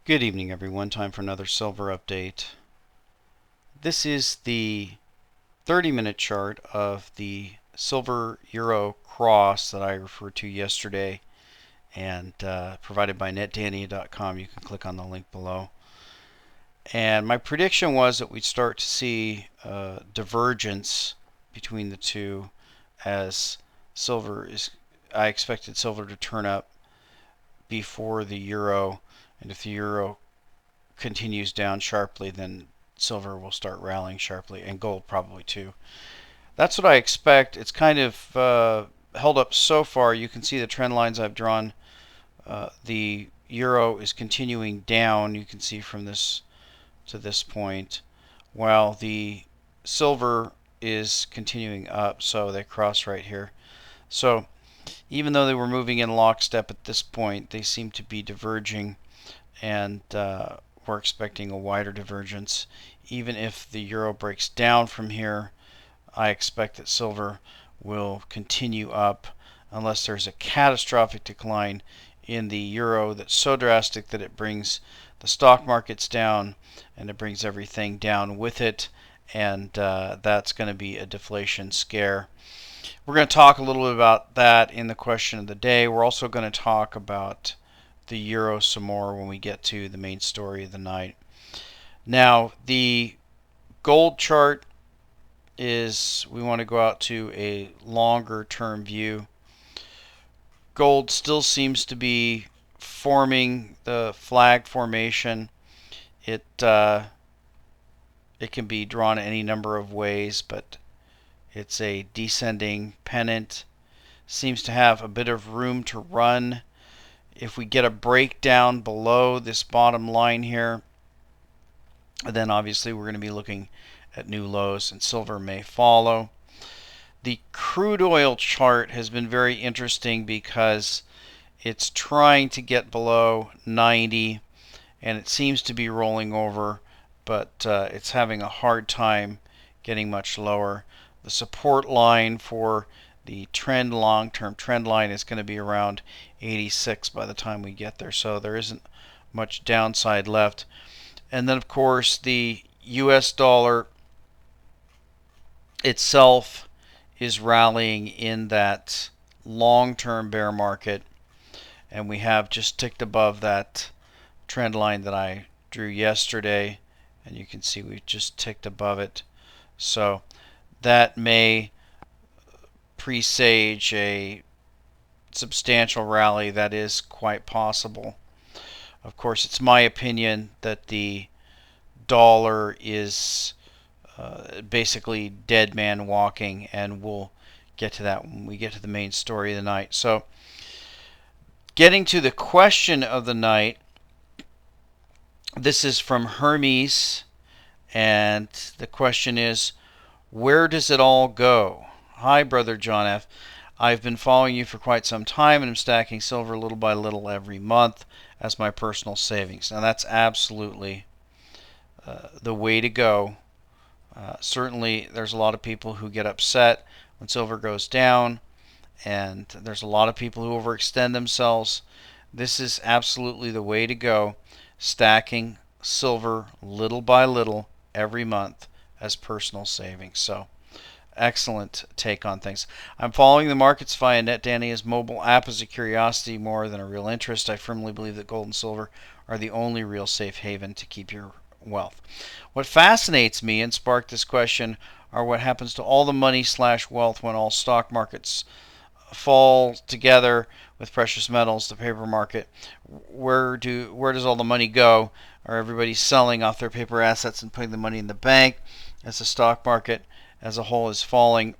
Good evening, everyone. Time for another silver update. This is the 30-minute chart of the silver euro cross that I referred to yesterday and provided by netdania.com. You can click on the link below. And my prediction was that we'd start to see divergence between the two as I expected silver to turn up before the euro, and if the euro continues down sharply, then silver will start rallying sharply, and gold probably too. That's what I expect. It's kind of held up so far. You can see the trend lines I've drawn. The euro is continuing down. You can see from this to this point, while the silver is continuing up. So they cross right here. So even though they were moving in lockstep at this point, they seem to be diverging, and we're expecting a wider divergence. Even if the euro breaks down from here, I expect that silver will continue up unless there's a catastrophic decline in the euro that's so drastic that it brings the stock markets down and it brings everything down with it, and that's going to be a deflation scare. We're going to talk a little bit about that in the question of the day. We're also going to talk about the euro some more when we get to the main story of the night. Now, the gold chart is, we want to go out to a longer term view. Gold still seems to be forming the flag formation. It can be drawn any number of ways, but it's a descending pennant. Seems to have a bit of room to run. If we get a breakdown below this bottom line here, then obviously we're going to be looking at new lows, and silver may follow. The crude oil chart has been very interesting because it's trying to get below 90, and it seems to be rolling over, but it's having a hard time getting much lower. The support line for the long-term trend line is going to be around 86 by the time we get there, so there isn't much downside left. And then, of course, the US dollar itself is rallying in that long-term bear market, and we have just ticked above that trend line that I drew yesterday, and you can see we've just ticked above it. So that may presage a substantial rally. That is quite possible. Of course, it's my opinion that the dollar is basically dead man walking, and we'll get to that when we get to the main story of the night. So, getting to the question of the night, this is from Hermes, and the question is, where does it all go? Hi, Brother John F. I've been following you for quite some time, and I'm stacking silver little by little every month as my personal savings. Now, that's absolutely the way to go. Certainly, there's a lot of people who get upset when silver goes down, and there's a lot of people who overextend themselves. This is absolutely the way to go, stacking silver little by little every month as personal savings. So, excellent take on things. I'm following the markets via NetDania's mobile app as a curiosity more than a real interest. I firmly believe that gold and silver are the only real safe haven to keep your wealth. What fascinates me and sparked this question are what happens to all the money/wealth when all stock markets fall together with precious metals, the paper market. Where does all the money go? Are everybody selling off their paper assets and putting the money in the bank as the stock market as a whole is falling?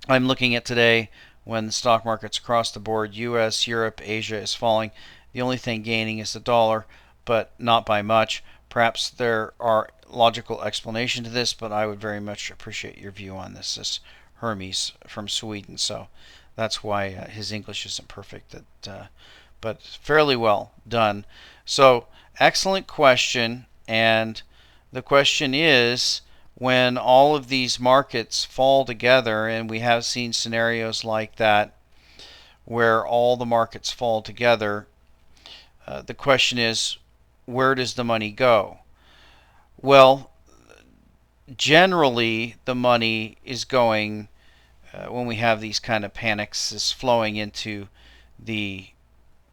I'm looking at today when the stock markets across the board, US, Europe, Asia, is falling. The only thing gaining is the dollar, but not by much. Perhaps there are logical explanation to this, but I would very much appreciate your view on this. This Hermes from Sweden, so that's why his English isn't perfect, but fairly well done. So, excellent question, and the question is, when all of these markets fall together, and we have seen scenarios like that where all the markets fall together, the question is, where does the money go? Well, generally the money is going, when we have these kind of panics, is flowing into the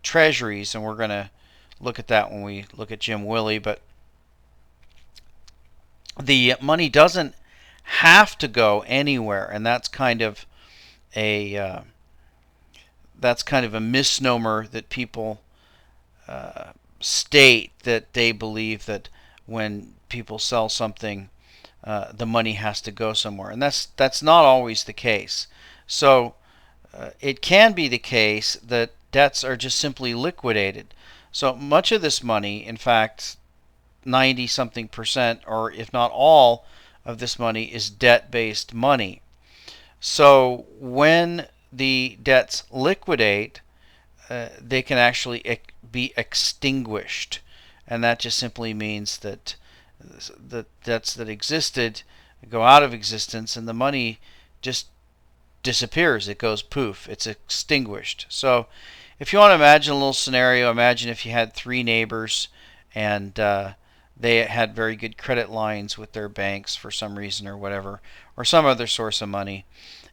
treasuries, and we're going to look at that when we look at Jim Willie. But the money doesn't have to go anywhere, and that's kind of a misnomer that people state, that they believe that when people sell something, the money has to go somewhere, and that's not always the case. So it can be the case that debts are just simply liquidated. So much of this money, in fact, 90 something percent, or if not all of this money, is debt-based money. So when the debts liquidate, they can actually be extinguished, and that just simply means that the debts that existed go out of existence, and the money just disappears. It goes poof. It's extinguished. So if you want to imagine a little scenario, imagine if you had three neighbors, and they had very good credit lines with their banks for some reason or whatever, or some other source of money.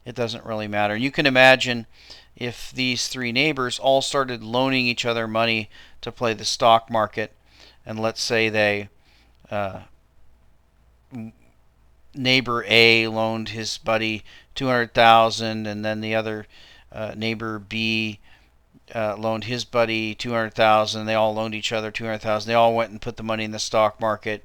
It doesn't really matter. You can imagine if these three neighbors all started loaning each other money to play the stock market, and let's say they neighbor A loaned his buddy 200,000, and then the other neighbor B loaned his buddy 200,000. They all loaned each other 200,000. They all went and put the money in the stock market,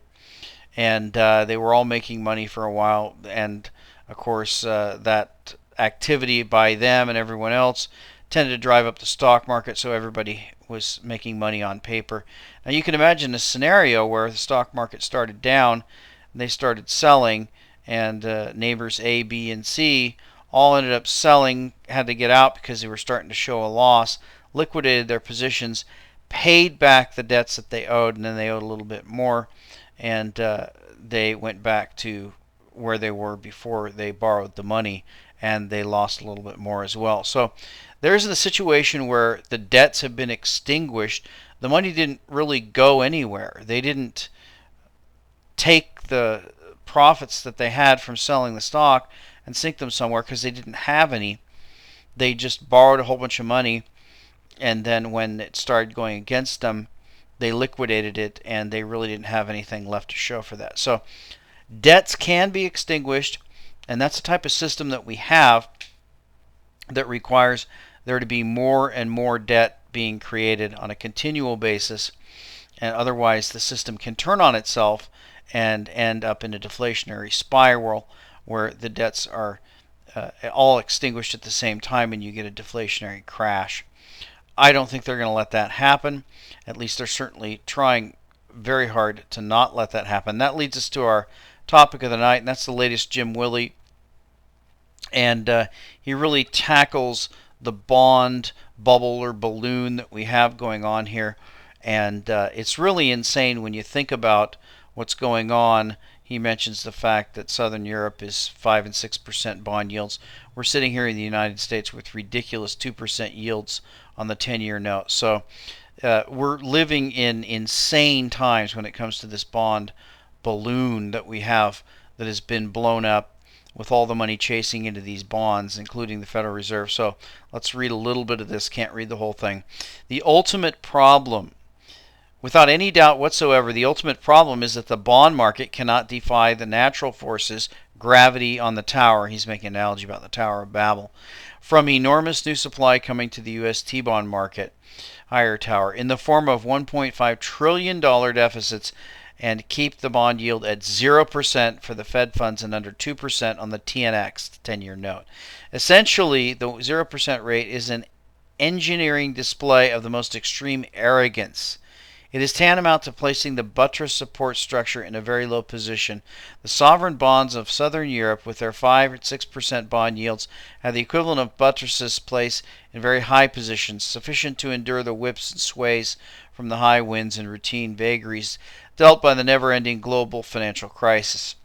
and they were all making money for a while. And of course, that activity by them and everyone else tended to drive up the stock market, so everybody was making money on paper. Now you can imagine a scenario where the stock market started down, and they started selling, and neighbors A, B, and C all ended up selling, had to get out because they were starting to show a loss, liquidated their positions, paid back the debts that they owed, and then they owed a little bit more, and they went back to where they were before they borrowed the money, and they lost a little bit more as well. So there's a situation where the debts have been extinguished. The money didn't really go anywhere. They didn't take the profits that they had from selling the stock and sink them somewhere, because they didn't have any. They just borrowed a whole bunch of money, and then when it started going against them, they liquidated it, and they really didn't have anything left to show for that. So debts can be extinguished, and that's the type of system that we have that requires there to be more and more debt being created on a continual basis, and otherwise the system can turn on itself and end up in a deflationary spiral where the debts are all extinguished at the same time, and you get a deflationary crash. I don't think they're going to let that happen. At least they're certainly trying very hard to not let that happen. That leads us to our topic of the night, and that's the latest Jim Willie. And he really tackles the bond bubble or balloon that we have going on here. And it's really insane when you think about what's going on. He mentions the fact that Southern Europe is 5 and 6% bond yields. We're sitting here in the United States with ridiculous 2% yields on the 10-year note. So we're living in insane times when it comes to this bond balloon that we have, that has been blown up with all the money chasing into these bonds, including the Federal Reserve. So let's read a little bit of this. Can't read the whole thing. The ultimate problem, without any doubt whatsoever, the ultimate problem is that the bond market cannot defy the natural forces, gravity on the tower. He's making an analogy about the Tower of Babel. From enormous new supply coming to the U.S. T-bond market, higher tower, in the form of $1.5 trillion deficits, and keep the bond yield at 0% for the Fed funds and under 2% on the TNX, 10-year note. Essentially, the 0% rate is an engineering display of the most extreme arrogance. It is tantamount to placing the buttress support structure in a very low position. The sovereign bonds of Southern Europe, with their 5 or 6% bond yields, have the equivalent of buttresses placed in very high positions, sufficient to endure the whips and sways from the high winds and routine vagaries dealt by the never-ending global financial crisis.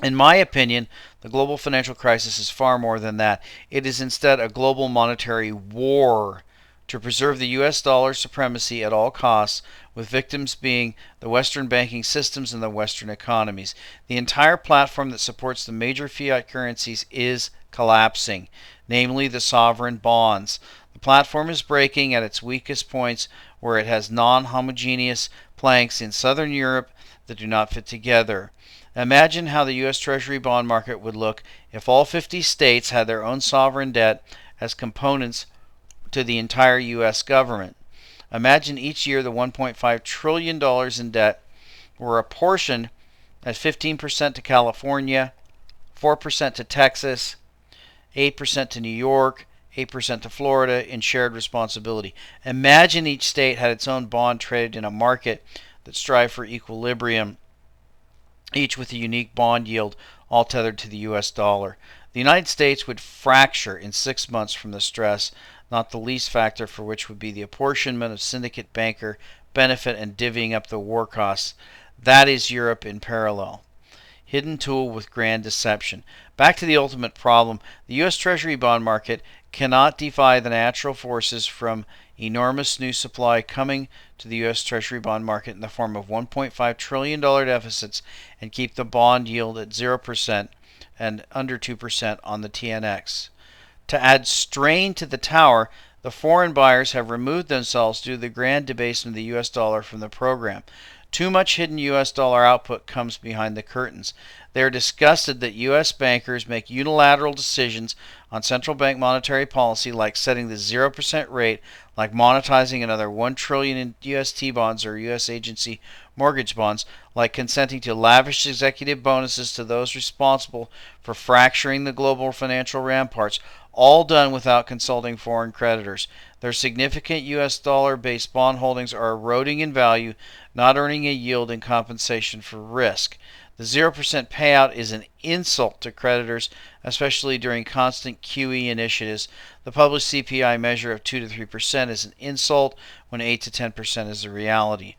In my opinion, the global financial crisis is far more than that. It is instead a global monetary war to preserve the U.S. dollar supremacy at all costs, with victims being the Western banking systems and the Western economies. The entire platform that supports the major fiat currencies is collapsing, namely the sovereign bonds. The platform is breaking at its weakest points, where it has non-homogeneous planks in Southern Europe that do not fit together. Imagine how the U.S. Treasury bond market would look if all 50 states had their own sovereign debt as components to the entire U.S. government. Imagine each year the $1.5 trillion in debt were apportioned at 15% to California, 4% to Texas, 8% to New York, 8% to Florida in shared responsibility. Imagine each state had its own bond traded in a market that strived for equilibrium, each with a unique bond yield, all tethered to the U.S. dollar. The United States would fracture in 6 months from the stress, not the least factor for which would be the apportionment of syndicate banker benefit and divvying up the war costs. That is Europe in parallel. Hidden tool with grand deception. Back to the ultimate problem. The U.S. Treasury bond market cannot defy the natural forces from enormous new supply coming to the U.S. Treasury bond market in the form of $1.5 trillion deficits and keep the bond yield at 0% and under 2% on the TNX. To add strain to the tower, the foreign buyers have removed themselves due to the grand debasement of the U.S. dollar from the program. Too much hidden U.S. dollar output comes behind the curtains. They are disgusted that U.S. bankers make unilateral decisions on central bank monetary policy, like setting the 0% rate, like monetizing another $1 trillion in U.S. T-bonds or U.S. agency mortgage bonds, like consenting to lavish executive bonuses to those responsible for fracturing the global financial ramparts, all done without consulting foreign creditors. Their significant U.S. dollar-based bond holdings are eroding in value, not earning a yield in compensation for risk. The 0% payout is an insult to creditors, especially during constant QE initiatives. The published CPI measure of 2 to 3% is an insult when 8 to 10% is the reality.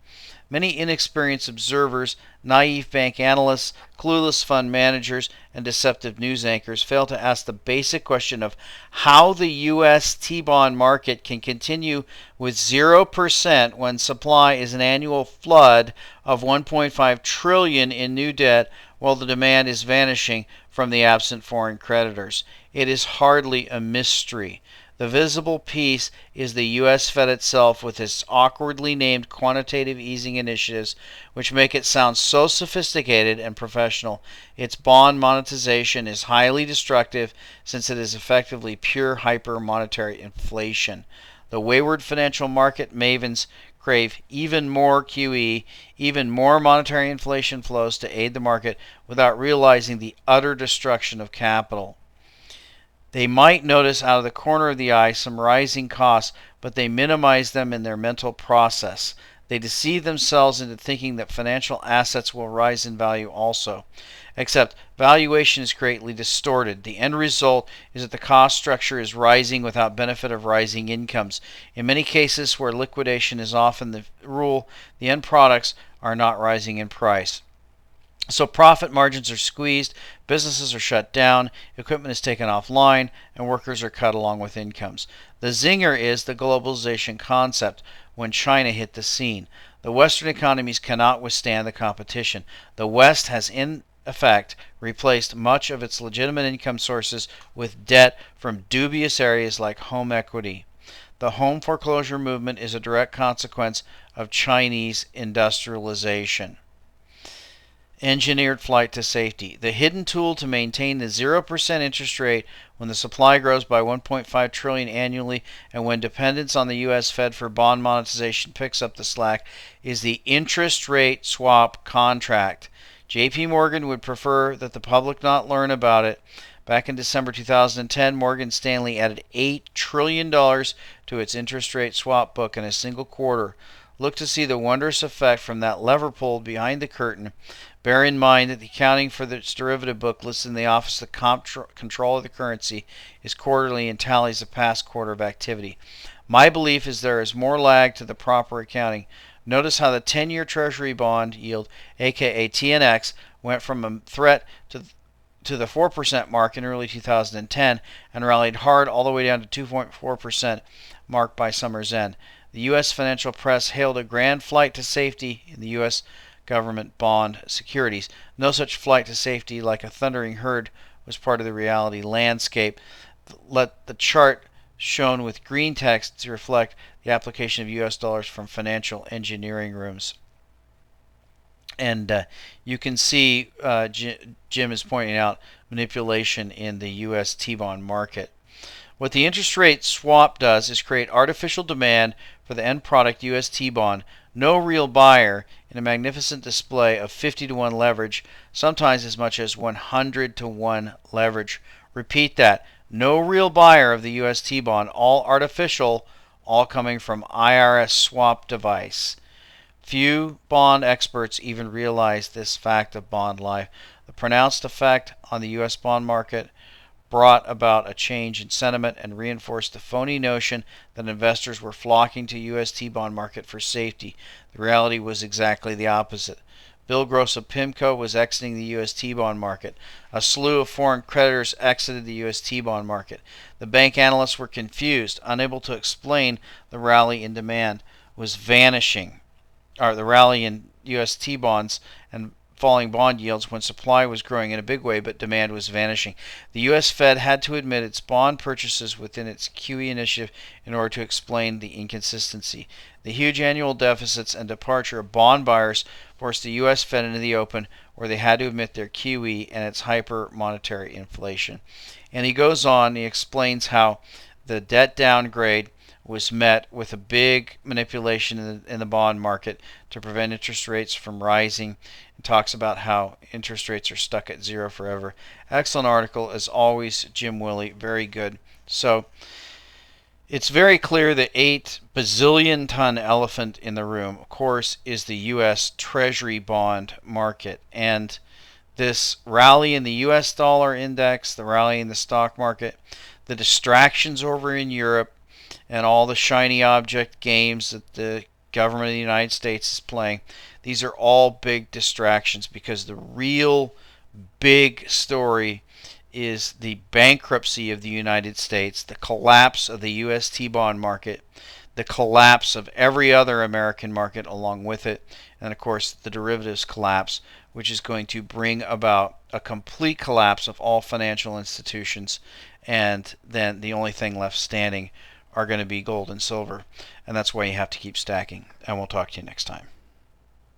Many inexperienced observers, naive bank analysts, clueless fund managers, and deceptive news anchors fail to ask the basic question of how the U.S. T-bond market can continue with 0% when supply is an annual flood of $1.5 trillion in new debt, while the demand is vanishing from the absent foreign creditors. It is hardly a mystery. The visible piece is the U.S. Fed itself, with its awkwardly named quantitative easing initiatives, which make it sound so sophisticated and professional. Its bond monetization is highly destructive, since it is effectively pure hyper-monetary inflation. The wayward financial market mavens crave even more QE, even more monetary inflation flows to aid the market, without realizing the utter destruction of capital. They might notice out of the corner of the eye some rising costs, but they minimize them in their mental process. They deceive themselves into thinking that financial assets will rise in value also. Except valuation is greatly distorted. The end result is that the cost structure is rising without benefit of rising incomes. In many cases where liquidation is often the rule, the end products are not rising in price. So profit margins are squeezed, businesses are shut down, equipment is taken offline, and workers are cut along with incomes. The zinger is the globalization concept when China hit the scene. The Western economies cannot withstand the competition. The West has in effect replaced much of its legitimate income sources with debt from dubious areas like home equity. The home foreclosure movement is a direct consequence of Chinese industrialization. Engineered flight to safety. The hidden tool to maintain the 0% interest rate when the supply grows by $1.5 trillion annually and when dependence on the U.S. Fed for bond monetization picks up the slack is the interest rate swap contract. J.P. Morgan would prefer that the public not learn about it. Back in December 2010, Morgan Stanley added $8 trillion to its interest rate swap book in a single quarter. Look to see the wondrous effect from that lever pulled behind the curtain. Bear in mind that the accounting for this derivative book listed in the Office of Control of the Currency is quarterly and tallies the past quarter of activity. My belief is there is more lag to the proper accounting. Notice how the 10-year Treasury bond yield, aka TNX, went from a threat to the 4% mark in early 2010 and rallied hard all the way down to 2.4% mark by summer's end. The U.S. financial press hailed a grand flight to safety in the U.S. government bond securities. No such flight to safety like a thundering herd was part of the reality landscape. Let the chart shown with green text to reflect the application of U.S. dollars from financial engineering rooms. And you can see Jim is pointing out manipulation in the U.S. T-bond market. What the interest rate swap does is create artificial demand for the end product U.S. T-bond. No real buyer in a magnificent display of 50 to 1 leverage, sometimes as much as 100 to 1 leverage. Repeat that. No real buyer of the U.S. T-bond, all artificial, all coming from IRS swap device. Few bond experts even realize this fact of bond life. The pronounced effect on the U.S. bond market brought about a change in sentiment and reinforced the phony notion that investors were flocking to U.S. T-bond market for safety. The reality was exactly the opposite. Bill Gross of PIMCO was exiting the U.S. T-bond market. A slew of foreign creditors exited the U.S. T-bond market. The bank analysts were confused, unable to explain the rally in demand was vanishing, or the rally in U.S. T-bonds and falling bond yields when supply was growing in a big way but demand was vanishing. The U.S. Fed had to admit its bond purchases within its QE initiative in order to explain the inconsistency. The huge annual deficits and departure of bond buyers forced the U.S. Fed into the open, where they had to admit their QE and its hyper monetary inflation. And he goes on, he explains how the debt downgrade was met with a big manipulation in the bond market to prevent interest rates from rising. It talks about how interest rates are stuck at zero forever. Excellent article, as always, Jim Willie. Very good. So it's very clear the 8 bazillion ton elephant in the room, of course, is the U.S. Treasury bond market. And this rally in the U.S. dollar index, the rally in the stock market, the distractions over in Europe, and all the shiny object games that the government of the United States is playing, these are all big distractions, because the real big story is the bankruptcy of the United States, the collapse of the U.S. T-bond market, the collapse of every other American market along with it, and of course the derivatives collapse, which is going to bring about a complete collapse of all financial institutions, and then the only thing left standing are going to be gold and silver, and that's why you have to keep stacking. And we'll talk to you next time.